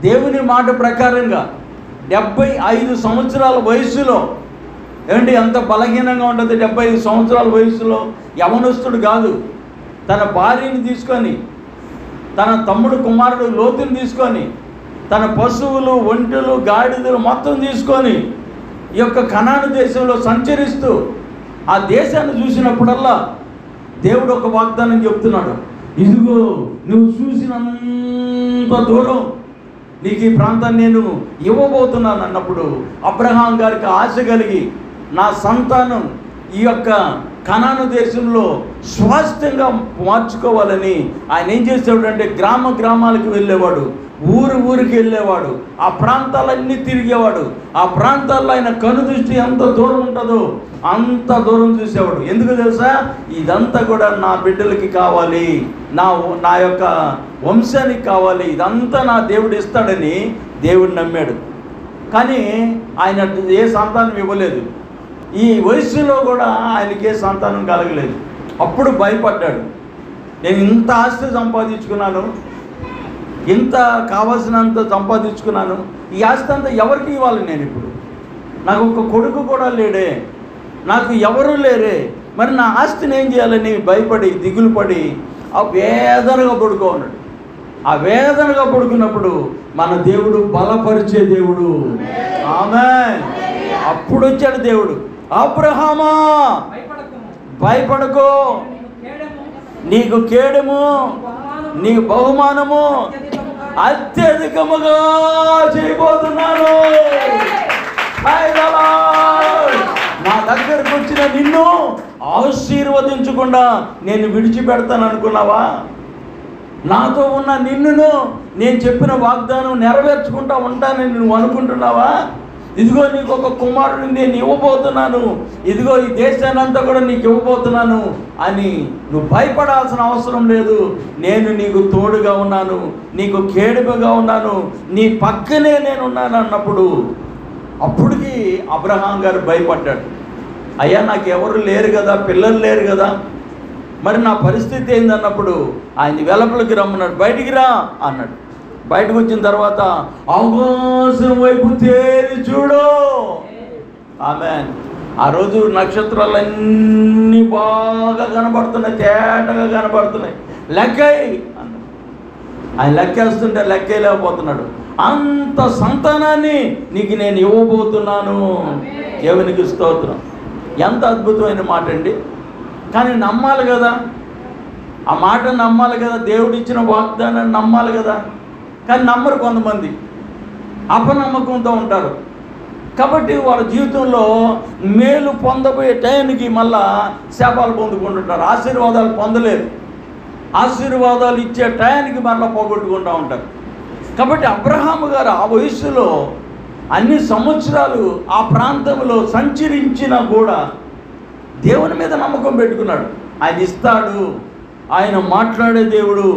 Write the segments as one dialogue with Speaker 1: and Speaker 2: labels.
Speaker 1: దేవుని మాట ప్రకారంగా 75 సంవత్సరాల వయసులో, ఏమండి ఎంత బలహీనంగా ఉంటుంది 75 సంవత్సరాల వయసులో, యవనస్తుడు కాదు, తన భార్యని తీసుకొని, తన తమ్ముడు కుమారుడు లోతుని తీసుకొని, తన పశువులు, ఒంటెలు, గాడిదలు మొత్తం తీసుకొని ఈ యొక్క కనాను దేశంలో సంచరిస్తూ ఆ దేశాన్ని చూసినప్పుడల్లా దేవుడు ఒక వాగ్దానం చెప్తున్నాడు. ఇదిగో నువ్వు చూసినంత దూరం నీకు ఈ ప్రాంతాన్ని నేను ఇవ్వబోతున్నాను అన్నప్పుడు అబ్రహాం గారికి ఆశ కలిగి, నా సంతానం ఈ యొక్క కనాను దేశంలో స్వాస్థ్యంగా మార్చుకోవాలని ఆయన ఏం చేసేవాడంటే గ్రామాలకు వెళ్ళేవాడు, ఊరికి వెళ్ళేవాడు, ఆ ప్రాంతాలన్నీ తిరిగేవాడు. ఆ ప్రాంతాల్లో ఆయన కనుదృష్టి ఎంత దూరం ఉంటుందో అంత దూరం చూసేవాడు. ఎందుకు తెలుసా? ఇదంతా కూడా నా బిడ్డలకి కావాలి, నా యొక్క వంశానికి కావాలి, ఇదంతా నా దేవుడు ఇస్తాడని దేవుడు నమ్మాడు. కానీ ఆయన ఏ సంతానం ఇవ్వలేదు. ఈ వయసులో కూడా ఆయనకి ఏ సంతానం కలగలేదు. అప్పుడు భయపడ్డాడు. నేను ఇంత ఆస్తి సంపాదించుకున్నాను, ఇంత కావాల్సినంత సంపాదించుకున్నాను, ఈ ఆస్తి అంతా ఎవరికి ఇవ్వాలి? నేను ఇప్పుడు నాకు ఒక కొడుకు కూడా లేడే, నాకు ఎవరు లేరే, మరి నా ఆస్తిని ఏం చేయాలని భయపడి దిగులు పడి ఆ వేదనగా పడుకున్నాడు. ఆ వేదనగా పడుకున్నప్పుడు మన దేవుడు బలపరిచే దేవుడు. ఆమేన్. అప్పుడు వచ్చాడు దేవుడు, అబ్రహామా భయపడకు, నీకు కేడము, నీకు బహుమానము అత్యధికముగా చేయబోతున్నాను. నా దగ్గరకు వచ్చిన నిన్ను ఆశీర్వదించకుండా నేను విడిచిపెడతాను అనుకున్నావా? నాతో ఉన్న నిన్నును నేను చెప్పిన వాగ్దానం నెరవేర్చుకుంటా ఉంటానని నువ్వు అనుకుంటున్నావా? ఇదిగో నీకు ఒక కుమారుడిని నేను ఇవ్వబోతున్నాను, ఇదిగో ఈ దేశాన్ని అంతా కూడా నీకు ఇవ్వబోతున్నాను అని నువ్వు భయపడాల్సిన అవసరం లేదు. నేను నీకు తోడుగా ఉన్నాను, నీకు కేడుగా ఉన్నాను, నీ పక్కనే నేను ఉన్నాను అన్నప్పుడు అప్పటికి అబ్రహాం గారు భయపడ్డాడు. అయ్యా నాకు ఎవరు లేరు కదా, పిల్లలు లేరు కదా, మరి నా పరిస్థితి ఏందన్నప్పుడు ఆయన వెలుపలికి రమ్మన్నాడు. బయటికి రా అన్నాడు. బయటకు వచ్చిన తర్వాత ఆకాశం వైపు తేరి చూడు. ఆమేన్. ఆ రోజు నక్షత్రాలన్నీ బాగా కనబడుతున్నాయి, తేటగా కనబడుతున్నాయి. లెక్కయ్ అన్నాడు. ఆయన లెక్కేస్తుంటే లెక్కేయలేకపోతున్నాడు. అంత సంతానాన్ని నీకు నేను ఇవ్వబోతున్నాను. దేవునికి స్తోత్రం. ఎంత అద్భుతమైన మాట అండి. కానీ నమ్మాలి కదా, ఆ మాట నమ్మాలి కదా, దేవుడు ఇచ్చిన వాగ్దానాన్ని నమ్మాలి కదా. కానీ నమ్మరు కొంతమంది, అపనమ్మకంతో ఉంటారు. కాబట్టి వాళ్ళ జీవితంలో మేలు పొందబోయే టైంకి మళ్ళా శాపాలు పొందుకుంటుంటారు, ఆశీర్వాదాలు పొందలేరు. ఆశీర్వాదాలు ఇచ్చే టైంకి మళ్ళీ పోగొట్టుకుంటూ ఉంటారు. కాబట్టి అబ్రహాము గారు ఆ వయసులో అన్ని సంవత్సరాలు ఆ ప్రాంతంలో సంచరించినా కూడా దేవుని మీద నమ్మకం పెట్టుకున్నాడు. ఆయన ఇస్తాడు, ఆయన మాట్లాడే దేవుడు,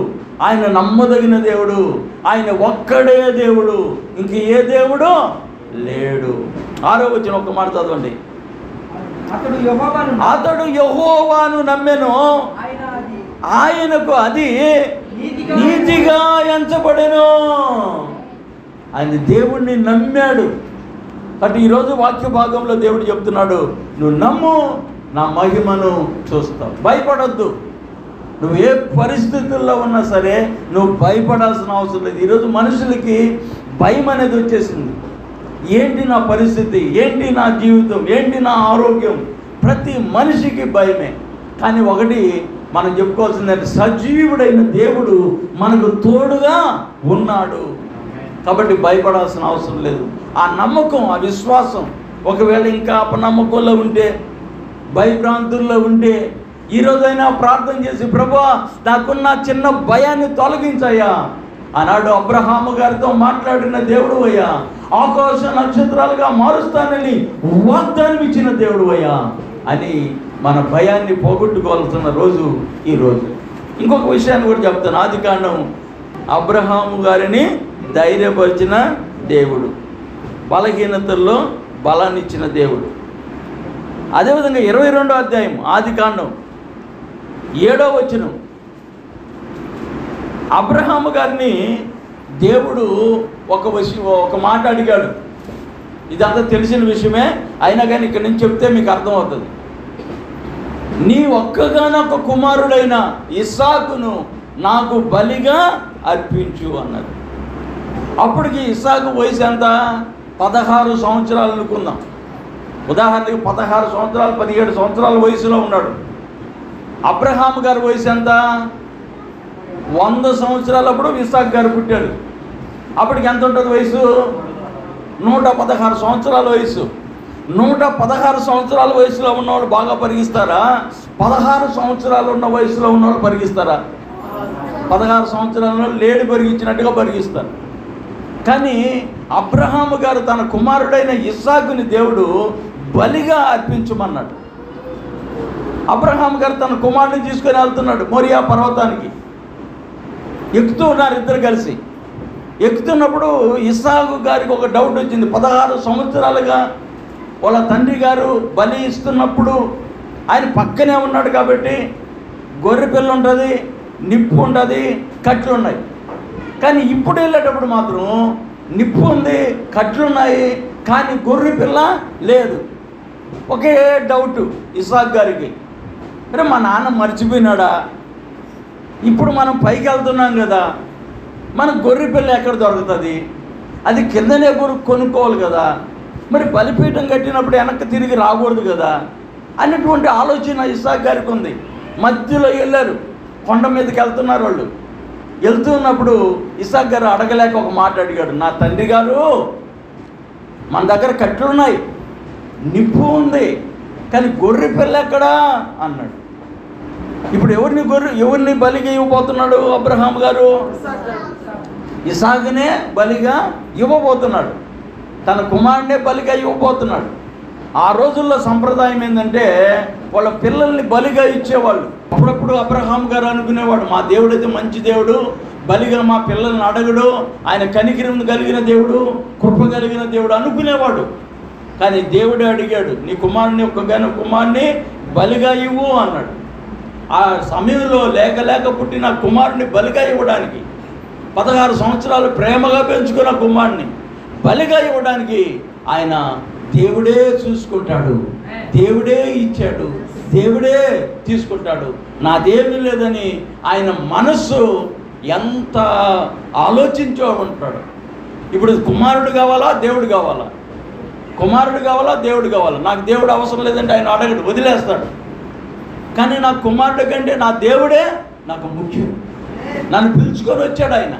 Speaker 1: ఆయన నమ్మదగిన దేవుడు, ఆయన ఒక్కడే దేవుడు, ఇంక ఏ దేవుడు లేడు. 6వ వచనం ఒక మాట చదవండి. అతడు యెహోవాను నమ్మెను, ఆయనకు అది నీతిగా ఎంచబడెను. ఆయన దేవుణ్ణి నమ్మాడు. కాబట్టి ఈరోజు వాక్య భాగంలో దేవుడు చెప్తున్నాడు, నువ్వు నమ్ము, నా మహిమను చూస్తావు. భయపడొద్దు. నువ్వు ఏ పరిస్థితుల్లో ఉన్నా సరే నువ్వు భయపడాల్సిన అవసరం లేదు. ఈరోజు మనుషులకి భయం అనేది వచ్చేసింది. ఏంటి నా పరిస్థితి, ఏంటి నా జీవితం, ఏంటి నా ఆరోగ్యం, ప్రతి మనిషికి భయమే. కానీ ఒకటి మనం చెప్పుకోవాల్సిందంటే సజీవుడైన దేవుడు మనకు తోడుగా ఉన్నాడు. కాబట్టి భయపడాల్సిన అవసరం లేదు. ఆ నమ్మకం, ఆ విశ్వాసం, ఒకవేళ ఇంకా అపనమ్మకంలో ఉంటే, భయభ్రాంతుల్లో ఉంటే, ఈరోజైనా ప్రార్థన చేసి ప్రభువా నాకున్న చిన్న భయాన్ని తొలగించయ్యా. ఆనాడు అబ్రహాము గారితో మాట్లాడిన దేవుడు అయ్యా, ఆకాశ నక్షత్రాలుగా మారుస్తానని వాగ్దానం ఇచ్చిన దేవుడు అయ్యా అని మన భయాన్ని పోగొట్టుకోవాల్సిన రోజు ఈరోజు. ఇంకొక విషయాన్ని కూడా చెప్తాను. ఆదికాండం అబ్రహాము గారిని ధైర్యపరిచిన దేవుడు, బలహీనతల్లో బలాన్ని ఇచ్చిన దేవుడు. అదేవిధంగా 22వ అధ్యాయం ఆదికాండం 7వ వచనం, అబ్రహాము గారిని దేవుడు ఒక మాట అడిగాడు. ఇదంతా తెలిసిన విషయమే, అయినా కానీ ఇక్కడి నుంచి చెప్తే మీకు అర్థమవుతుంది. నీ ఒక్కగానొక్క కుమారుడైన ఇస్సాకును నాకు బలిగా అర్పించు అన్నాడు. అప్పటికి ఇస్సాకు వయసు ఎంత? 16 సంవత్సరాలు అనుకుందాం. ఉదాహరణకి 16 సంవత్సరాలు 17 సంవత్సరాల వయసులో ఉన్నాడు. అబ్రహాము గారి వయసు ఎంత? 100 సంవత్సరాలప్పుడు ఇస్సాకు గారు పుట్టాడు. అప్పటికి ఎంత ఉంటుంది వయసు? 116 సంవత్సరాల వయసు. 116 సంవత్సరాల వయసులో ఉన్నవాళ్ళు బాగా పరిగిస్తారా? 16 సంవత్సరాలు ఉన్న వయసులో ఉన్నవాళ్ళు పరిగిస్తారా? 16 సంవత్సరాలలో లేడి పరిగించినట్టుగా పరిగిస్తారు. కానీ అబ్రహాము గారు తన కుమారుడైన ఇస్సాకుని దేవుడు బలిగా అర్పించమన్నాడు. అబ్రహాము గారు తన కుమారుడిని తీసుకొని వెళ్తున్నాడు మోరియా పర్వతానికి. ఎక్కుతూ ఉన్నారు ఇద్దరు కలిసి. ఎక్కుతున్నప్పుడు ఇస్సాకు గారికి ఒక డౌట్ వచ్చింది. 16 సంవత్సరాలుగా వాళ్ళ తండ్రి గారు బలి ఇస్తున్నప్పుడు ఆయన పక్కనే ఉన్నాడు కాబట్టి గొర్రె పిల్ల ఉంటుంది, నిప్పు ఉంటుంది, కట్లు ఉన్నాయి. కానీ ఇప్పుడు వెళ్ళేటప్పుడు మాత్రం నిప్పు ఉంది, కట్లు ఉన్నాయి, కానీ గొర్రె పిల్ల లేదు. ఒకే డౌట్ ఇస్సాకు గారికి, అరే మా నాన్న మర్చిపోయినాడా? ఇప్పుడు మనం పైకి వెళ్తున్నాం కదా, మన గొర్రె పిల్ల ఎక్కడ దొరుకుతుంది? అది కిందనే కొనుక్కోవాలి కదా, మరి బలిపీఠం కట్టినప్పుడు వెనక్కి తిరిగి రాకూడదు కదా అన్నటువంటి ఆలోచన ఇస్సాకు గారికి ఉంది. మధ్యలో వెళ్ళారు, కొండ మీదకి వెళ్తున్నారు వాళ్ళు. వెళ్తున్నప్పుడు ఇస్సాకు గారు అడగలేక ఒక మాట అడిగాడు, నా తండ్రి గారు మన దగ్గర కట్లు ఉన్నాయి, నిప్పు ఉంది, కానీ గొర్రె పిల్ల ఎక్కడా అన్నాడు. ఇప్పుడు ఎవరిని బలిగా ఇవ్వబోతున్నాడు అబ్రహాం గారు? ఇస్సాకునే బలిగా ఇవ్వబోతున్నాడు, తన కుమారుడినే బలిగా ఇవ్వబోతున్నాడు. ఆ రోజుల్లో సంప్రదాయం ఏంటంటే వాళ్ళ పిల్లల్ని బలిగా ఇచ్చేవాళ్ళు. అప్పుడప్పుడు అబ్రహాం గారు అనుకునేవాడు, మా దేవుడు అయితే మంచి దేవుడు, బలిగా మా పిల్లల్ని అడగడు, ఆయన కనికరం కలిగిన దేవుడు, కృప కలిగిన దేవుడు అనుకునేవాడు. కానీ దేవుడే అడిగాడు, నీ కుమారుని కుమారుని బలిగా ఇవ్వు అన్నాడు. ఆ సమయంలో లేక పుట్టిన కుమారుని బలిగా ఇవ్వడానికి, 16 సంవత్సరాలు ప్రేమగా పెంచుకున్న కుమారుని బలిగా ఇవ్వడానికి ఆయన దేవుడే చూసుకుంటాడు, దేవుడే ఇచ్చాడు, దేవుడే తీసుకుంటాడు, నాదేమీ లేదని ఆయన మనస్సు ఎంత ఆలోచించో ఉంటాడు. ఇప్పుడు కుమారుడు కావాలా దేవుడు కావాలా? కుమారుడు కావాలా దేవుడు కావాలా? నాకు దేవుడు అవసరం లేదంటే ఆయన అడగడు, వదిలేస్తాడు. కానీ నా కుమారుడు కంటే నా దేవుడే నాకు ముఖ్యం. నన్ను పిలుచుకొని వచ్చాడు ఆయన.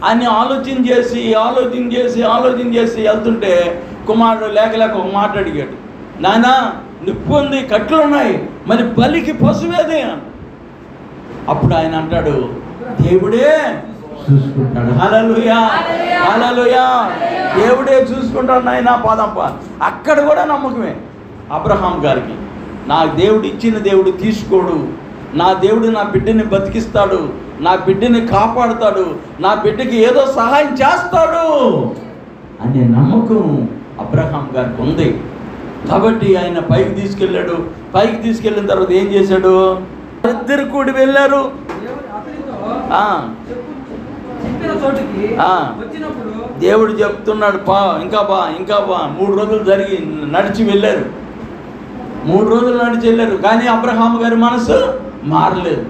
Speaker 1: అని ఆలోచన చేసి వెళ్తుంటే కుమారుడు లేక ఒక మాట అడిగాడు, నాయనా నిప్పు ఉంది, కట్లు ఉన్నాయి, మరి బలికి పశువేదే? అప్పుడు ఆయన అంటాడు, దేవుడే చూసుకుంటాడు. హల్లెలూయా, హల్లెలూయా, దేవుడే చూసుకుంటాడు నాయనా పాదప్ప. అక్కడ కూడా నమ్మకమే అబ్రహాం గారికి, నా దేవుడు ఇచ్చిన దేవుడు తీసుకోడు, నా దేవుడు నా బిడ్డని బతికిస్తాడు, నా బిడ్డని కాపాడుతాడు, నా బిడ్డకి ఏదో సహాయం చేస్తాడు అనే నమ్మకం అబ్రహాం గారికి ఉంది. కాబట్టి ఆయన పైకి తీసుకెళ్ళాడు. పైకి తీసుకెళ్ళిన తర్వాత ఏం చేశాడు? ఇద్దరు కూడి వెళ్ళారు. దేవుడు చెప్తున్నాడు, ఇంకా బా 3 రోజులు జరిగి నడిచి వెళ్ళారు. 3 రోజులు నడిచి వెళ్ళారు, కానీ అబ్రహాం గారి మనసు మారలేదు.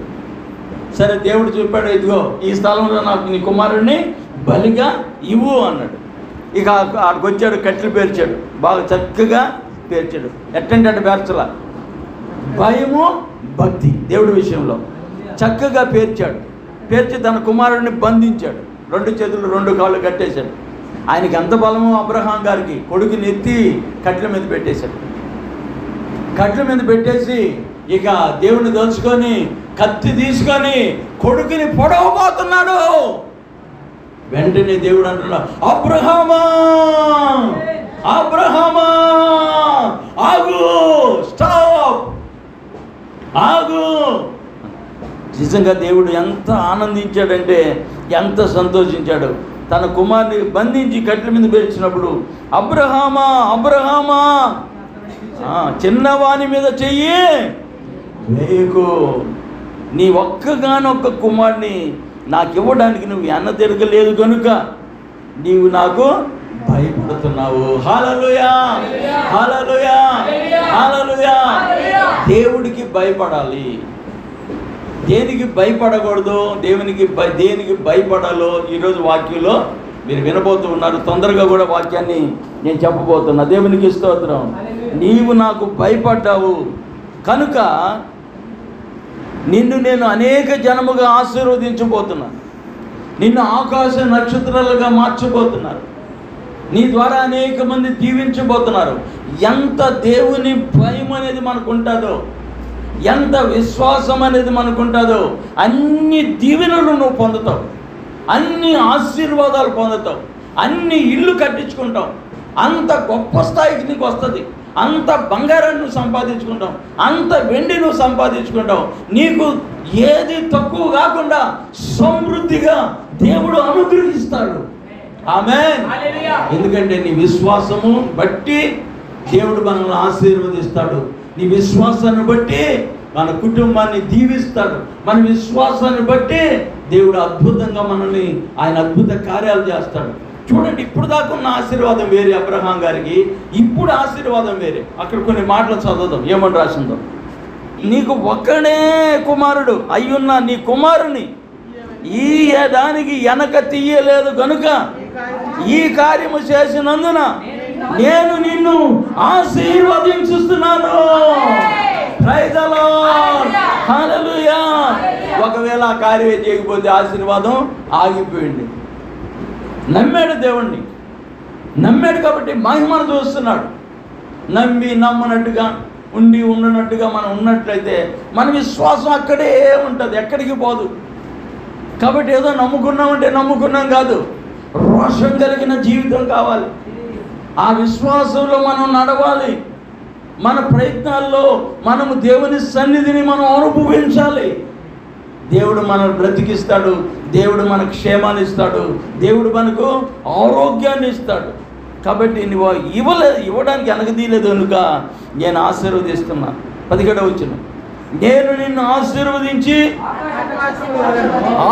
Speaker 1: సరే దేవుడు చెప్పాడు, ఇదిగో ఈ స్థలంలో నాకు నీ కుమారుడిని బలిగా ఇవ్వు అన్నాడు. ఇక ఆడికి వచ్చాడు, కట్లు పేర్చాడు, బాగా చక్కగా పేర్చాడు. ఎట్టంటే పేర్చలా, భయము భక్తి దేవుడి విషయంలో చక్కగా పేర్చాడు. పేర్చి తన కుమారుడిని బంధించాడు, 2 చేతులు 2 కాళ్ళు కట్టేశాడు. ఆయనకి ఎంత బలమో అబ్రహాం గారికి, కొడుకుని ఎత్తి కట్ల మీద పెట్టేశాడు. కట్ల మీద పెట్టేసి ఇక దేవుని దలుచుకొని కత్తి తీసుకొని కొడుకుని పొడవబోతున్నాడు. వెంటనే దేవుడు అంటున్నాడు, అబ్రహామా అబ్రహామా ఆగు, స్టాప్, ఆగు. నిజంగా దేవుడు ఎంత ఆనందించాడంటే, ఎంత సంతోషించాడు. తన కుమారుని బంధించి కట్ల మీద పేర్చినప్పుడు, అబ్రహామా అబ్రహామా, చిన్నవాని మీద చెయ్యి వేయకు, నీ ఒక్కగానొక్క కుమారుని నాకు ఇవ్వడానికి నువ్వు వెన్న తిరగలేదు కనుక నీవు నాకు భయపడుతున్నావు. హల్లెలూయా, హల్లెలూయా, హల్లెలూయా. దేవుడికి భయపడాలి. దేనికి భయపడకూడదు, దేనికి భయపడాలో ఈరోజు వాక్యంలో మీరు వినబోతూ ఉన్నారు. తొందరగా కూడా వాక్యాన్ని నేను చెప్పబోతున్నా. దేవునికి స్తోత్రం. నీవు నాకు భయపడ్డావు కనుక నిన్ను నేను అనేక జనముగా ఆశీర్వదించబోతున్నాను. నిన్ను ఆకాశ నక్షత్రాలుగా మార్చబోతున్నారు. నీ ద్వారా అనేక మంది దీవించబోతున్నారు. ఎంత దేవుని భయం అనేది మనకు ఉంటుందో, ఎంత విశ్వాసం అనేది మనకు ఉంటుందో, అన్ని దీవెనలు నువ్వు పొందుతావు, అన్ని ఆశీర్వాదాలు పొందుతావు, అన్ని ఇల్లు కట్టించుకుంటావు, అంత గొప్ప స్థాయికి నీకు వస్తుంది. అంత బంగారాన్ని నువ్వు సంపాదించుకుంటావు, అంత వెండి నువ్వు సంపాదించుకుంటావు. నీకు ఏది తక్కువ కాకుండా సమృద్ధిగా దేవుడు అనుగ్రహిస్తాడు. ఆమేన్. ఎందుకంటే నీ విశ్వాసము బట్టి దేవుడు మనల్ని ఆశీర్వదిస్తాడు. నీ విశ్వాసాన్ని బట్టి మన కుటుంబాన్ని దీవిస్తాడు. మన విశ్వాసాన్ని బట్టి దేవుడు అద్భుతంగా మనల్ని ఆయన అద్భుత కార్యాలు చేస్తాడు. చూడండి, ఇప్పుడు దాకా ఉన్న ఆశీర్వాదం వేరే అబ్రహాం గారికి, ఇప్పుడు ఆశీర్వాదం వేరే. అక్కడ కొన్ని మాటలు చదువుదాం ఏమని రాసిందో. నీకు ఒక్కడే కుమారుడు అయ్యున్న నీ కుమారుని ఈ దానికి వెనక తీయలేదు కనుక ఈ కార్యము చేసినందున నేను నిన్ను ఆశీర్వదించుస్తున్నాను. ప్రైజ్ ది లార్డ్, హల్లెలూయా. ఒకవేళ ఆ కార్యం చేయకపోతే ఆశీర్వాదం ఆగిపోయింది. నమ్మాడు దేవుణ్ణి, నమ్మాడు కాబట్టి మహిమను చూస్తున్నాడు. నమ్మనట్టుగా ఉండనట్టుగా మనం ఉన్నట్లయితే మన విశ్వాసం అక్కడే ఉంటుంది, ఎక్కడికి పోదు. కాబట్టి ఏదో నమ్ముకున్నామంటే నమ్ముకున్నాం కాదు, రోషం కలిగిన జీవితం కావాలి. ఆ విశ్వాసంలో మనం నడవాలి. మన ప్రయత్నాల్లో మనము దేవుని సన్నిధిని మనం అనుభవించాలి. దేవుడు మనల్ని బ్రతికిస్తాడు, దేవుడు మనకు క్షేమాన్ని ఇస్తాడు, దేవుడు మనకు ఆరోగ్యాన్ని ఇస్తాడు. కాబట్టి నువ్వు ఇవ్వడానికి వెనకదీయలేదు కనుక నేను ఆశీర్వదిస్తున్నాను. 17వ వచనం, నేను నిన్ను ఆశీర్వదించి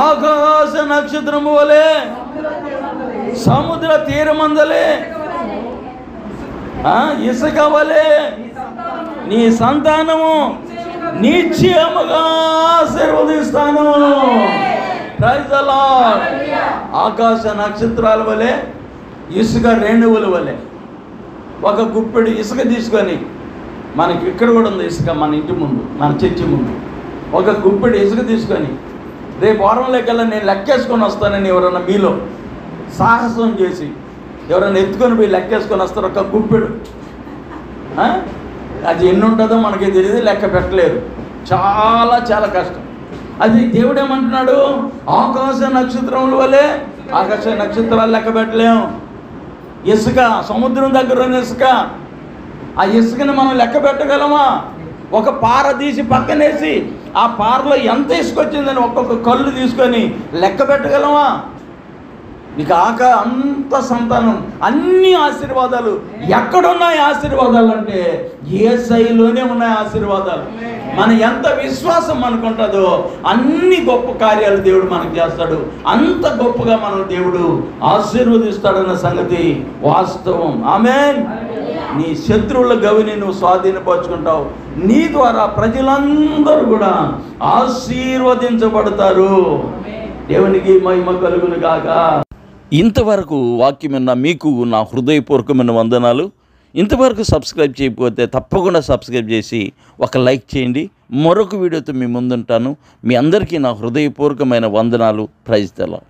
Speaker 1: ఆకాశ నక్షత్రము వలె సముద్ర తీరమందలే ఇసుక వలె నీ సంతానము నిశ్చయముగా ఆశీర్వదిస్తాను. Praise the Lord. ఆకాశ నక్షత్రాల వలె ఇసుక రేణువుల వలె ఒక గుప్పెడు ఇసుక తీసుకొని, మనకి ఇక్కడ కూడా ఉంది ఇసుక, మన ఇంటి ముందు, మన చర్చి ముందు ఒక గుప్పెడు ఇసుక తీసుకొని రేపు వారంలోకెల్లా నేను లెక్కేసుకొని వస్తానని ఎవరన్నా మీలో సాహసం చేసి ఎవరైనా ఎత్తుకొని పోయి లెక్కేసుకొని వస్తారు. ఒక గుప్పెడు అది ఎన్ని ఉంటుందో మనకి తెలియదు, లెక్క పెట్టలేరు. చాలా చాలా కష్టం. అది దేవుడు ఏమంటున్నాడు, ఆకాశ నక్షత్రముల వలె. ఆకాశ నక్షత్రాలు లెక్క పెట్టలేము. ఇసుక, సముద్రం దగ్గర ఉన్న ఇసుక, ఆ ఇసుకని మనం లెక్క పెట్టగలమా? ఒక పార తీసి పక్కనేసి ఆ పారలో ఎంత ఇసుక వచ్చిందని ఒక్కొక్క కళ్ళు తీసుకొని లెక్క పెట్టగలమా? నీకు అంత సంతానం, అన్ని ఆశీర్వాదాలు. ఎక్కడున్నాయి ఆశీర్వాదాలు అంటే యేసయ్యలోనే ఉన్నాయి ఆశీర్వాదాలు. మన ఎంత విశ్వాసం మనకుంటుందో అన్ని గొప్ప కార్యాలు దేవుడు మనకు చేస్తాడు. అంత గొప్పగా మనం దేవుడు ఆశీర్వదిస్తాడన్న సంగతి వాస్తవం. ఆమేన్. నీ శత్రువుల గవిని నువ్వు స్వాధీనపరుచుకుంటావు. నీ ద్వారా ప్రజలందరూ కూడా ఆశీర్వదించబడతారు. దేవునికి మహిమ కలుగును గాక. ఇంతవరకు వాక్యం విన్న మీకు నా హృదయపూర్వకమైన వందనాలు. ఇంతవరకు సబ్స్క్రైబ్ చేయకపోతే తప్పకుండా సబ్స్క్రైబ్ చేసి ఒక లైక్ చేయండి. మరొక వీడియోతో మీ ముందుంటాను. మీ అందరికీ నా హృదయపూర్వకమైన వందనాలు. Praise the lord.